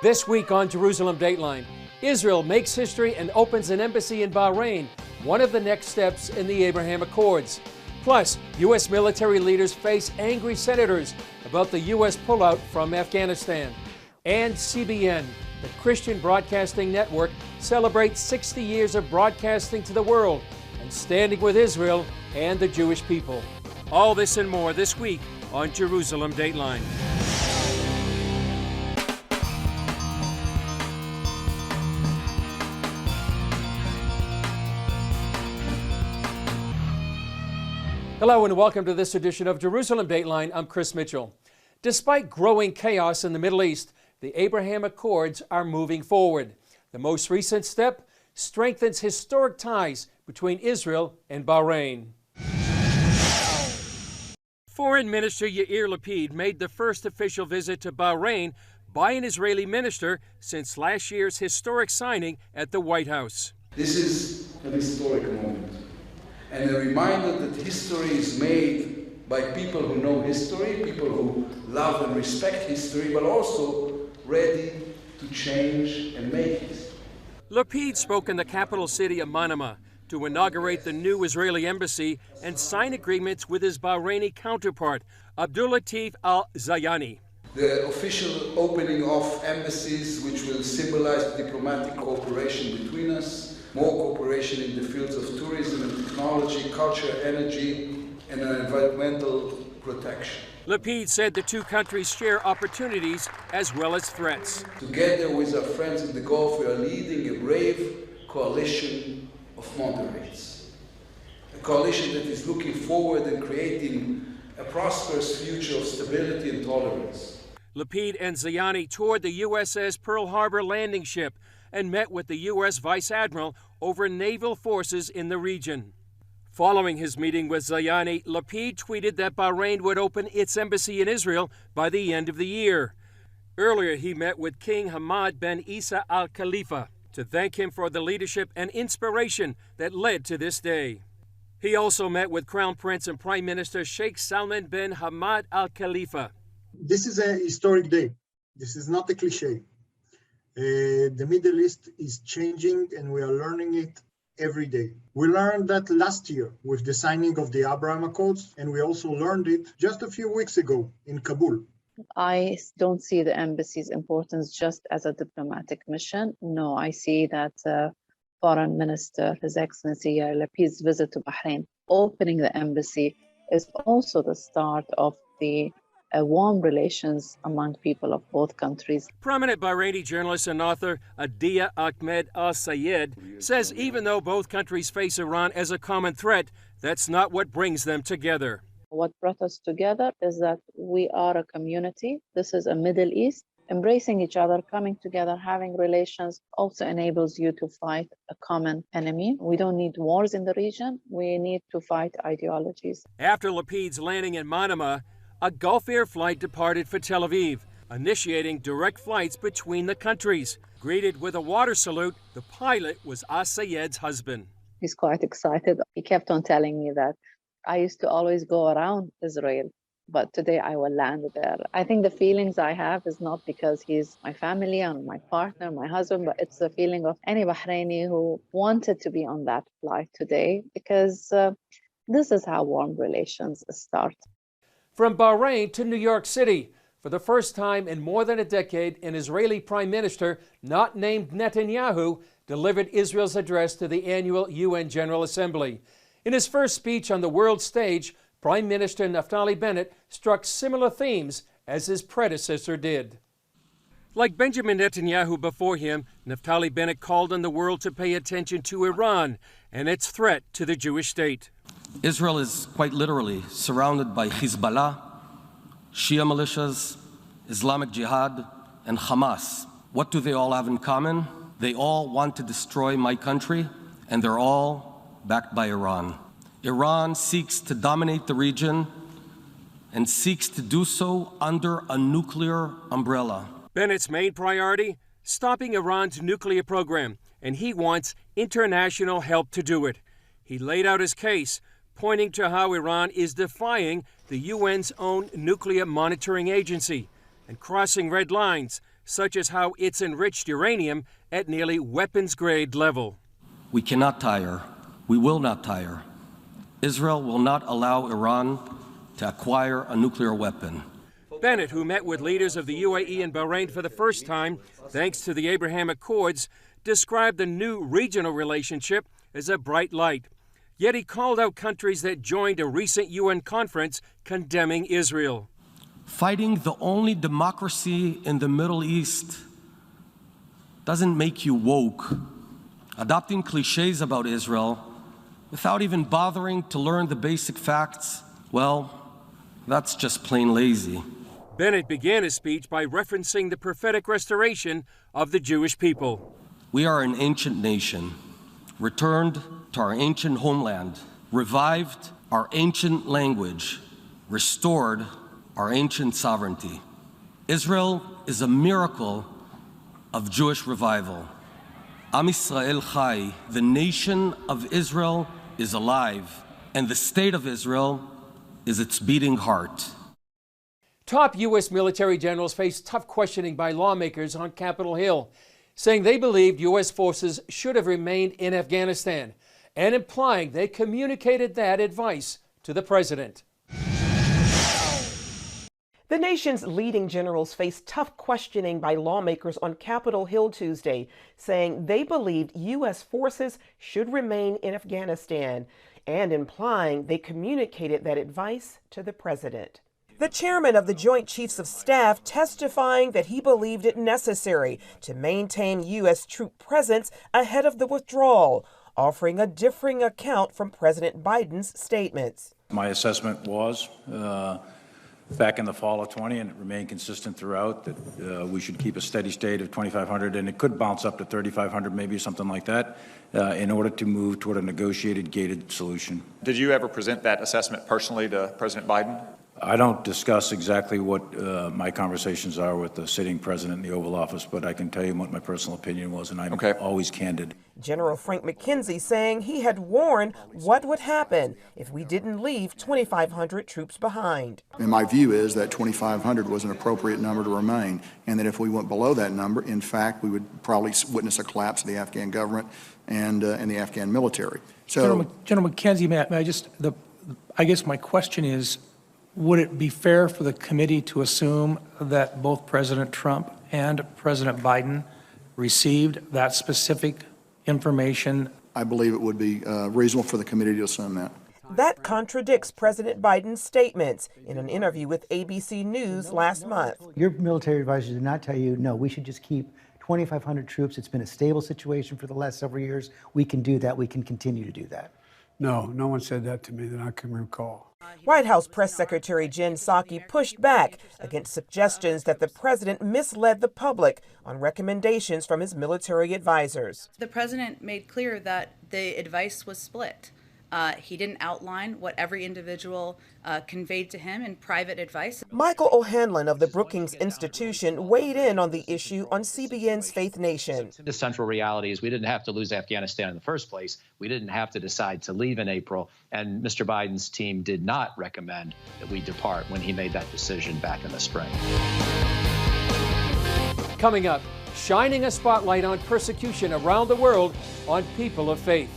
This week on Jerusalem Dateline, Israel makes history and opens an embassy in Bahrain, one of the next steps in the Abraham Accords. Plus, U.S. military leaders face angry senators about the U.S. pullout from Afghanistan. And CBN, the Christian Broadcasting Network, celebrates 60 years of broadcasting to the world and standing with Israel and the Jewish people. All this and more this week on Jerusalem Dateline. Hello and welcome to this edition of Jerusalem Dateline. I'm Chris Mitchell. Despite growing chaos in the Middle East, the Abraham Accords are moving forward. The most recent step strengthens historic ties between Israel and Bahrain. Foreign Minister Yair Lapid made the first official visit to Bahrain by an Israeli minister since last year's historic signing at the White House. This is an historic moment, and a reminder that history is made by people who know history, people who love and respect history, but also ready to change and make history. Lapid spoke in the capital city of Manama to inaugurate the new Israeli embassy and sign agreements with his Bahraini counterpart, Abdulatif al-Zayani. The official opening of embassies, which will symbolize diplomatic cooperation between us, more cooperation in the fields of tourism and technology, culture, energy, and environmental protection. Lapid said the two countries share opportunities as well as threats. Together with our friends in the Gulf, we are leading a brave coalition of moderates. A coalition that is looking forward and creating a prosperous future of stability and tolerance. Lapid and Zayani toured the USS Pearl Harbor landing ship and met with the U.S. Vice Admiral over naval forces in the region. Following his meeting with Zayani, Lapid tweeted that Bahrain would open its embassy in Israel by the end of the year. Earlier, he met with King Hamad bin Isa Al Khalifa to thank him for the leadership and inspiration that led to this day. He also met with Crown Prince and Prime Minister Sheikh Salman bin Hamad Al Khalifa. This is a historic day. This is not a cliche. The Middle East is changing and we are learning it every day. We learned that last year with the signing of the Abraham Accords, and we also learned it just a few weeks ago in Kabul. I don't see the embassy's importance just as a diplomatic mission. No, I see that Foreign Minister, His Excellency Yair Lapid's visit to Bahrain, opening the embassy, is also the start of the warm relations among people of both countries. Prominent Bahraini journalist and author Adia Ahmed Al-Sayed says even though both countries face Iran as a common threat, that's not what brings them together. What brought us together is that we are a community. This is a Middle East. Embracing each other, coming together, having relations also enables you to fight a common enemy. We don't need wars in the region. We need to fight ideologies. After Lapid's landing in Manama, a Gulf Air flight departed for Tel Aviv, initiating direct flights between the countries. Greeted with a water salute, the pilot was As-Sayed's husband. He's quite excited. He kept on telling me that I used to always go around Israel, but today I will land there. I think the feelings I have is not because he's my family and my partner, my husband, but it's the feeling of any Bahraini who wanted to be on that flight today, because this is how warm relations start. From Bahrain to New York City, for the first time in more than a decade, an Israeli prime minister not named Netanyahu delivered Israel's address to the annual UN General Assembly. In his first speech on the world stage, Prime Minister Naftali Bennett struck similar themes as his predecessor did. Like Benjamin Netanyahu before him, Naftali Bennett called on the world to pay attention to Iran and its threat to the Jewish state. Israel is quite literally surrounded by Hezbollah, Shia militias, Islamic Jihad, and Hamas. What do they all have in common? They all want to destroy my country, and they're all backed by Iran. Iran seeks to dominate the region and seeks to do so under a nuclear umbrella. Bennett's main priority? Stopping Iran's nuclear program, and he wants international help to do it. He laid out his case, pointing to how Iran is defying the UN's own nuclear monitoring agency and crossing red lines, such as how it's enriched uranium at nearly weapons-grade level. We cannot tire. We will not tire. Israel will not allow Iran to acquire a nuclear weapon. Bennett, who met with leaders of the UAE and Bahrain for the first time, thanks to the Abraham Accords, described the new regional relationship as a bright light. Yet he called out countries that joined a recent UN conference condemning Israel. Fighting the only democracy in the Middle East doesn't make you woke. Adopting cliches about Israel without even bothering to learn the basic facts, well, that's just plain lazy. Bennett began his speech by referencing the prophetic restoration of the Jewish people. We are an ancient nation, returned to our ancient homeland, revived our ancient language, restored our ancient sovereignty. Israel is a miracle of Jewish revival. Am Yisrael Chai, the nation of Israel is alive, and the state of Israel is its beating heart. Top U.S. military generals faced tough questioning by lawmakers on Capitol Hill, saying they believed U.S. forces should have remained in Afghanistan, and implying they communicated that advice to the president. The nation's leading generals faced tough questioning by lawmakers on Capitol Hill Tuesday, saying they believed U.S. forces should remain in Afghanistan, and implying they communicated that advice to the president. The chairman of the Joint Chiefs of Staff testifying that he believed it necessary to maintain U.S. troop presence ahead of the withdrawal, offering a differing account from President Biden's statements. My assessment was back in the fall of 20, and it remained consistent throughout, that we should keep a steady state of 2,500, and it could bounce up to 3,500, maybe something like that, in order to move toward a negotiated, gated solution. Did you ever present that assessment personally to President Biden? I don't discuss exactly what my conversations are with the sitting president in the Oval Office, but I can tell you what my personal opinion was, and I'm always candid. General Frank McKenzie saying he had warned what would happen if we didn't leave 2,500 troops behind. And my view is that 2,500 was an appropriate number to remain, and that if we went below that number, in fact, we would probably witness a collapse of the Afghan government and the Afghan military. So, General McKenzie, I guess my question is, would it be fair for the committee to assume that both President Trump and President Biden received that specific information? I believe it would be reasonable for the committee to assume that. That contradicts President Biden's statements in an interview with ABC News last month. Your military advisor did not tell you, no, we should just keep 2,500 troops. It's been a stable situation for the last several years. We can do that. We can continue to do that. No, no one said that to me that I can recall. White House Press Secretary Jen Psaki pushed back against suggestions that the president misled the public on recommendations from his military advisors. The president made clear that the advice was split. He didn't outline what every individual conveyed to him in private advice. Michael O'Hanlon of the Brookings Institution weighed in on the issue on CBN's Faith Nation. The central reality is we didn't have to lose Afghanistan in the first place. We didn't have to decide to leave in April. And Mr. Biden's team did not recommend that we depart when he made that decision back in the spring. Coming up, shining a spotlight on persecution around the world on people of faith.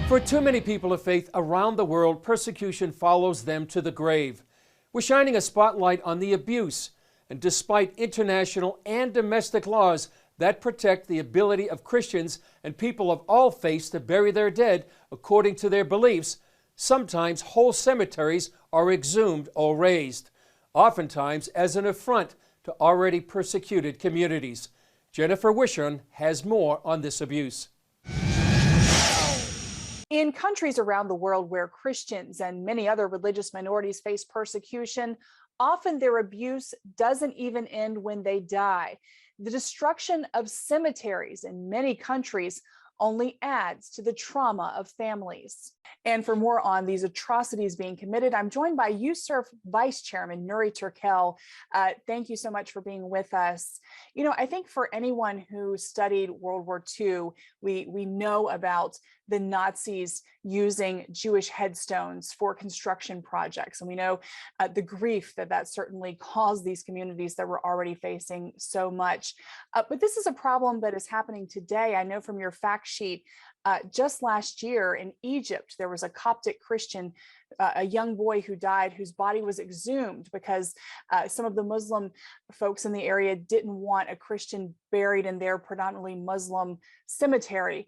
For too many people of faith around the world, persecution follows them to the grave. We're shining a spotlight on the abuse, and despite international and domestic laws that protect the ability of Christians and people of all faiths to bury their dead according to their beliefs, sometimes whole cemeteries are exhumed or razed, oftentimes as an affront to already persecuted communities. Jennifer Wishon has more on this abuse. In countries around the world where Christians and many other religious minorities face persecution, often their abuse doesn't even end when they die. The destruction of cemeteries in many countries only adds to the trauma of families. And for more on these atrocities being committed, I'm joined by USCIRF Vice Chairman Nuri Turkel. Thank you so much for being with us. You know, I think for anyone who studied World War II, we know about the Nazis using Jewish headstones for construction projects. And we know the grief that certainly caused these communities that were already facing so much. But this is a problem that is happening today. I know from your fact sheet, just last year in Egypt, there was a Coptic Christian, a young boy who died, whose body was exhumed because some of the Muslim folks in the area didn't want a Christian buried in their predominantly Muslim cemetery.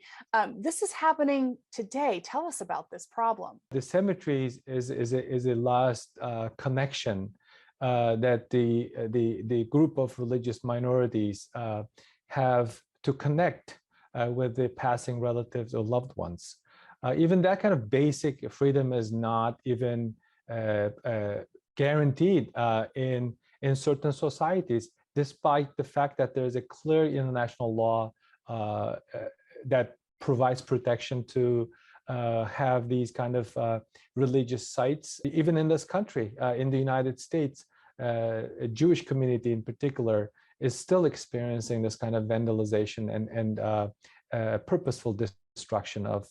This is happening today. Tell us about this problem. The cemeteries is a last connection that the group of religious minorities have to connect with the passing relatives or loved ones. Even that kind of basic freedom is not even guaranteed in certain societies, despite the fact that there is a clear international law that provides protection to have these kind of religious sites. Even in this country, in the United States, a Jewish community in particular is still experiencing this kind of vandalization and purposeful destruction of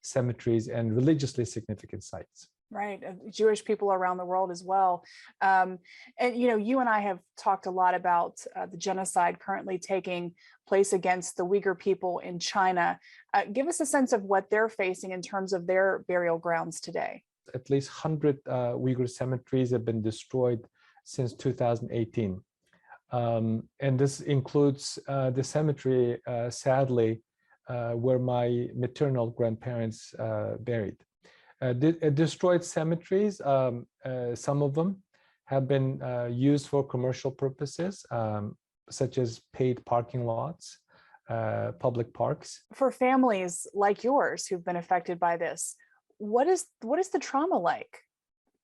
cemeteries and religiously significant sites. Right, Jewish people around the world as well. And you know, you and I have talked a lot about the genocide currently taking place against the Uyghur people in China. Give us a sense of what they're facing in terms of their burial grounds today. At least 100 Uyghur cemeteries have been destroyed since 2018. And this includes the cemetery, sadly, where my maternal grandparents buried. Destroyed cemeteries, some of them have been used for commercial purposes, such as paid parking lots, public parks. For families like yours who've been affected by this, what is the trauma like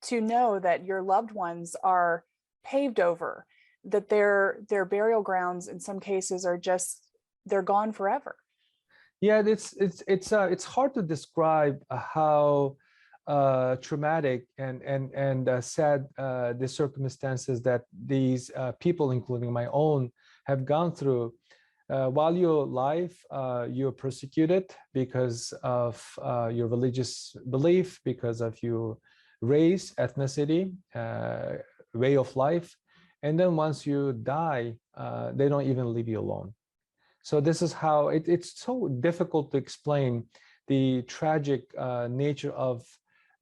to know that your loved ones are paved over, that their burial grounds in some cases are just, they're gone forever? Yeah, it's hard to describe how traumatic and sad the circumstances that these people, including my own, have gone through. While you're alive, you're persecuted because of your religious belief, because of your race, ethnicity, way of life. And then once you die, they don't even leave you alone. So this is how it's so difficult to explain the tragic nature of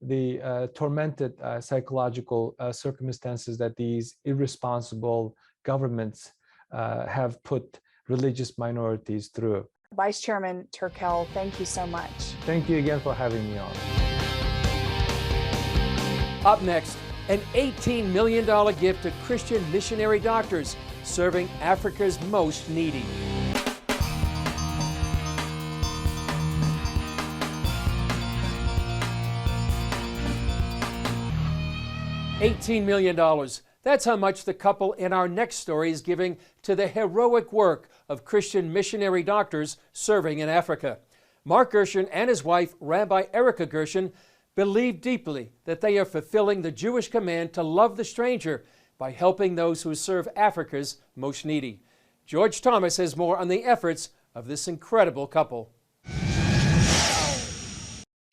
the tormented psychological circumstances that these irresponsible governments have put religious minorities through. Vice Chairman Turkel, thank you so much. Thank you again for having me on. Up next, an $18 million gift to Christian missionary doctors serving Africa's most needy. $18 million. That's how much the couple in our next story is giving to the heroic work of Christian missionary doctors serving in Africa. Mark Gershon and his wife, Rabbi Erica Gershon, believe deeply that they are fulfilling the Jewish command to love the stranger by helping those who serve Africa's most needy. George Thomas has more on the efforts of this incredible couple.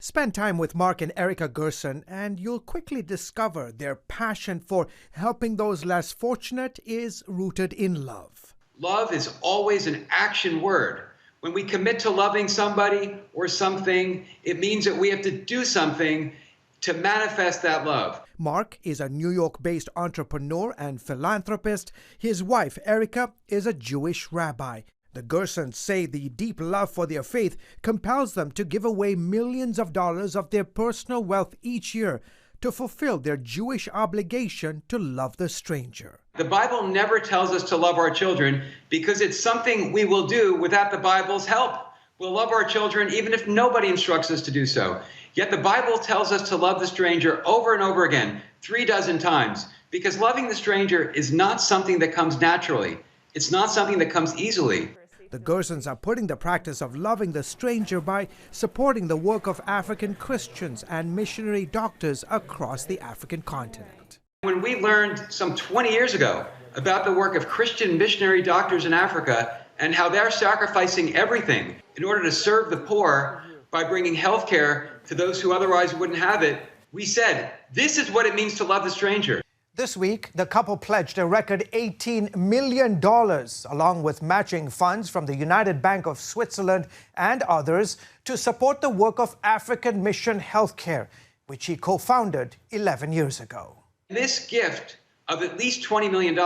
Spend time with Mark and Erica Gershon and you'll quickly discover their passion for helping those less fortunate is rooted in love. Love is always an action word. When we commit to loving somebody or something, it means that we have to do something to manifest that love. Mark is a New York-based entrepreneur and philanthropist. His wife, Erica, is a Jewish rabbi. The Gershons say the deep love for their faith compels them to give away millions of dollars of their personal wealth each year to fulfill their Jewish obligation to love the stranger. The Bible never tells us to love our children because it's something we will do without the Bible's help. We'll love our children even if nobody instructs us to do so. Yet the Bible tells us to love the stranger over and over again, 36 times, because loving the stranger is not something that comes naturally. It's not something that comes easily. The Gersons are putting the practice of loving the stranger by supporting the work of African Christians and missionary doctors across the African continent. When we learned some 20 years ago about the work of Christian missionary doctors in Africa and how they're sacrificing everything in order to serve the poor by bringing health care to those who otherwise wouldn't have it, we said, this is what it means to love the stranger. This week, the couple pledged a record $18 million, along with matching funds from the United Bank of Switzerland and others, to support the work of African Mission Healthcare, which he co-founded 11 years ago. This gift of at least $20 million,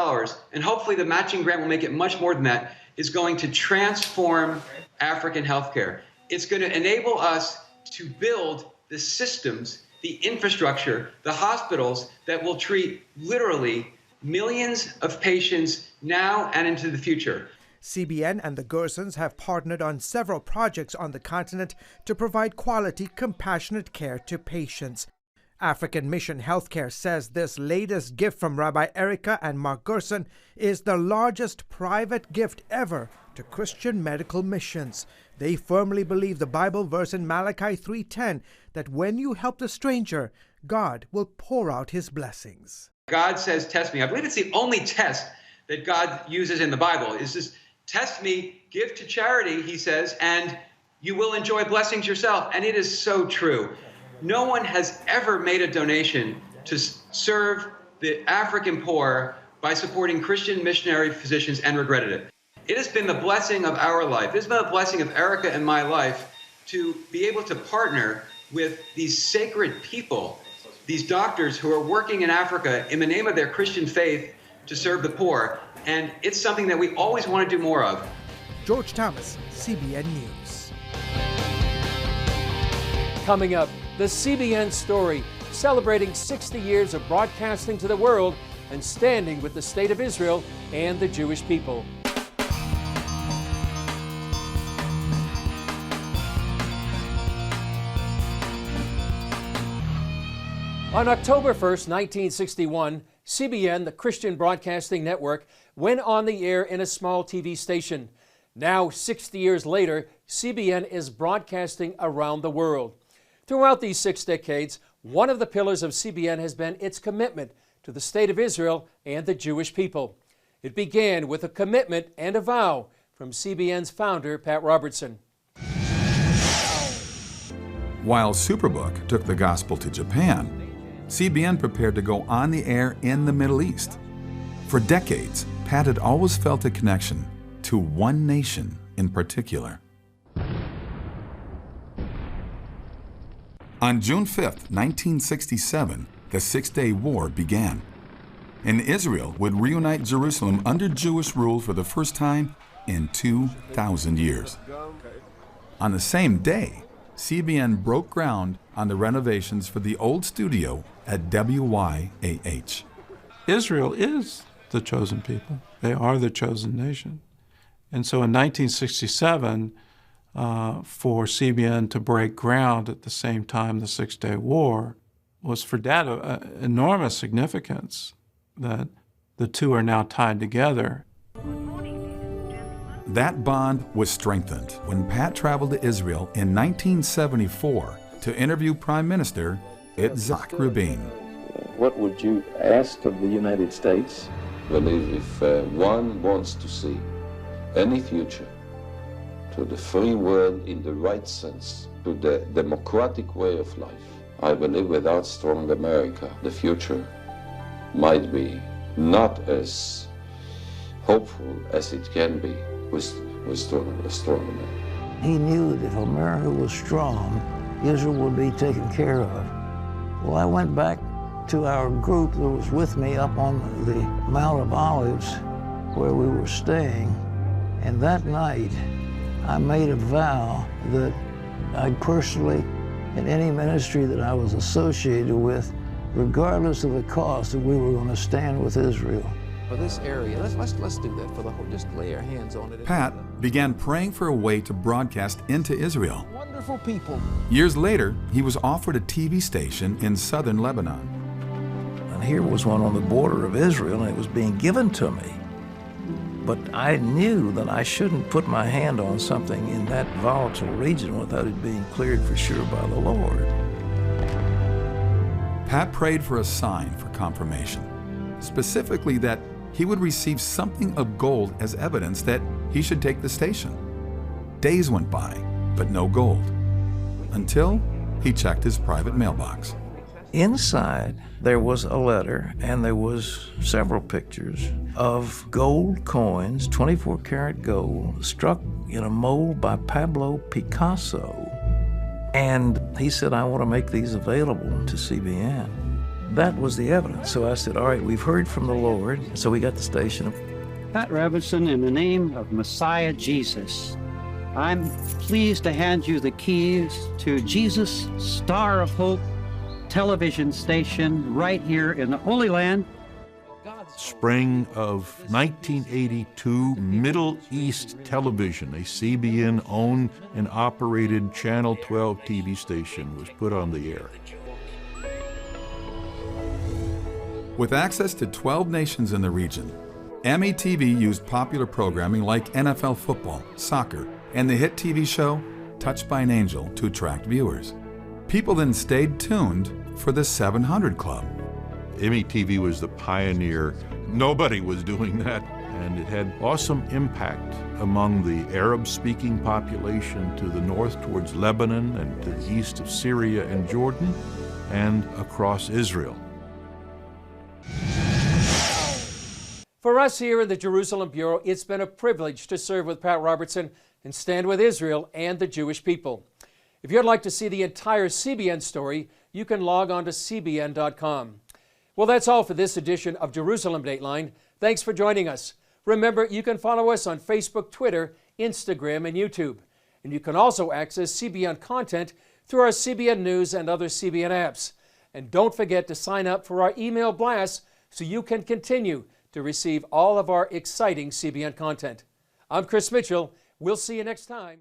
and hopefully the matching grant will make it much more than that, is going to transform African healthcare. It's going to enable us to build the systems, the infrastructure, the hospitals that will treat literally millions of patients now and into the future. CBN and the Gersons have partnered on several projects on the continent to provide quality, compassionate care to patients. African Mission Healthcare says this latest gift from Rabbi Erica and Mark Gerson is the largest private gift ever to Christian medical missions. They firmly believe the Bible verse in Malachi 3:10 that when you help the stranger, God will pour out his blessings. God says, test me. I believe it's the only test that God uses in the Bible. Is this, test me, give to charity, he says, and you will enjoy blessings yourself. And it is so true. No one has ever made a donation to serve the African poor by supporting Christian missionary physicians and regretted it. It has been the blessing of our life. It has been the blessing of Erica and my life to be able to partner with these sacred people, these doctors who are working in Africa in the name of their Christian faith to serve the poor. And it's something that we always want to do more of. George Thomas, CBN News. Coming up, the CBN story, celebrating 60 years of broadcasting to the world and standing with the State of Israel and the Jewish people. On October 1st, 1961, CBN, the Christian Broadcasting Network, went on the air in a small TV station. Now, 60 years later, CBN is broadcasting around the world. Throughout these 6 decades, one of the pillars of CBN has been its commitment to the State of Israel and the Jewish people. It began with a commitment and a vow from CBN's founder, Pat Robertson. While Superbook took the gospel to Japan, CBN prepared to go on the air in the Middle East. For decades, Pat had always felt a connection to one nation in particular. On June 5th, 1967, the Six-Day War began, and Israel would reunite Jerusalem under Jewish rule for the first time in 2,000 years. On the same day, CBN broke ground on the renovations for the old studio at WYAH. Israel is the chosen people. They are the chosen nation. And so in 1967, for CBN to break ground at the same time the Six-Day War was for that enormous significance that the two are now tied together. That bond was strengthened when Pat traveled to Israel in 1974 to interview Prime Minister Itzhak Rabin. What would you ask of the United States? Well, if one wants to see any future to the free world in the right sense, to the democratic way of life, I believe without strong America, the future might be not as hopeful as it can be with strong America. He knew that if America was strong, Israel would be taken care of. Well, I went back to our group that was with me up on the Mount of Olives where we were staying, and that night I made a vow that I personally, in any ministry that I was associated with, regardless of the cost, that we were going to stand with Israel. For this area, let's do that for the whole, just lay our hands on it. Pat began praying for a way to broadcast into Israel. Wonderful people. Years later, he was offered a TV station in southern Lebanon. And here was one on the border of Israel, and it was being given to me. But I knew that I shouldn't put my hand on something in that volatile region without it being cleared for sure by the Lord. Pat prayed for a sign for confirmation, specifically that he would receive something of gold as evidence that he should take the station. Days went by, but no gold, until he checked his private mailbox. Inside, there was a letter, and there was several pictures of gold coins, 24-karat gold, struck in a mold by Pablo Picasso. And he said, I want to make these available to CBN. That was the evidence. So I said, all right, we've heard from the Lord. So we got the station. Pat Robertson, in the name of Messiah Jesus, I'm pleased to hand you the keys to Jesus Star of Hope television station right here in the Holy Land. Spring of 1982, Middle East Television, a CBN-owned and operated Channel 12 TV station, was put on the air. With access to 12 nations in the region, METV used popular programming like NFL football, soccer, and the hit TV show Touched by an Angel to attract viewers. People then stayed tuned for the 700 Club. METV was the pioneer. Nobody was doing that, and it had awesome impact among the Arab-speaking population to the north towards Lebanon and to the east of Syria and Jordan and across Israel. For us here in the Jerusalem Bureau, it's been a privilege to serve with Pat Robertson and stand with Israel and the Jewish people. If you'd like to see the entire CBN story, you can log on to cbn.com. Well, that's all for this edition of Jerusalem Dateline. Thanks for joining us. Remember, you can follow us on Facebook, Twitter, Instagram, and YouTube. And you can also access CBN content through our CBN News and other CBN apps. And don't forget to sign up for our email blasts so you can continue to receive all of our exciting CBN content. I'm Chris Mitchell. We'll see you next time.